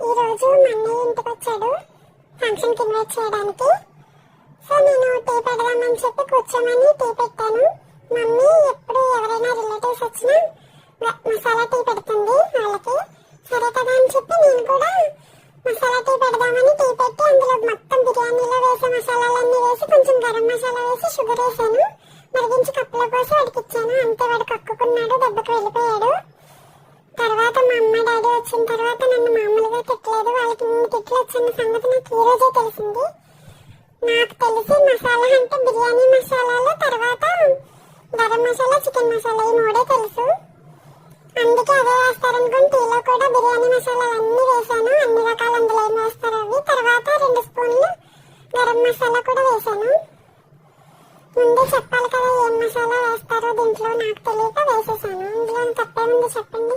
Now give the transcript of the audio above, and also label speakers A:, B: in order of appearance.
A: ఈ రోజు మా అన్నయ్య ఇంటికి వచ్చాడు ఫంక్షన్ కి ఇన్వైట్ చేయడానికి. సో నేను టీ పెడదామని చెప్పి కూర్చోమని టీ పెట్టాను. మమ్మీ ఎప్పుడు ఎవరైనా రిలేటివ్స్ వచ్చినా మసాలా టీ పెడుతుంది వాళ్ళకి. సరే కదా అని చెప్పి నేను కూడా మసాలా టీ పెడదామని టీ పెట్టి అందులో మొత్తం బిర్యానీలో వేసే మసాలాలన్నీ వేసి కొంచెం గరం మసాలా వేసి షుగర్ వేసాను. మరిగించి కప్పులో పోసి వాడికి ఇచ్చాను. అంతే వాడు కక్కుకున్నాడు, దెబ్బకి వెళ్ళిపోయాడు. తర్వాత మా అమ్మ డాడీ వచ్చిన తర్వాత నన్ను మామూలుగా తిట్టలేదు, వాళ్ళకి తిట్లు వచ్చిన సంగతి నాకు ఈ రోజే తెలిసింది. నాకు తెలిసి మసాలా అంటే బిర్యానీ మసాలాలు, తర్వాత గరం మసాలా, చికెన్ మసాలా ఈ మూడే తెలుసు. అందుకే అదే వేస్తారనుకుని టీలో కూడా బిర్యానీ మసాలాలు అన్ని వేసాను. అన్ని రకాల అందులో ఏం వేస్తారు అవి. తర్వాత 2 స్పూన్లు గరం మసాలా కూడా వేసాను. ముందే చెప్పాలి కదా ఏం మసాలా వేస్తారో దీంట్లో, నాకు తెలియక వేసేసాను. ఇందులో తప్పే ముందు చెప్పండి.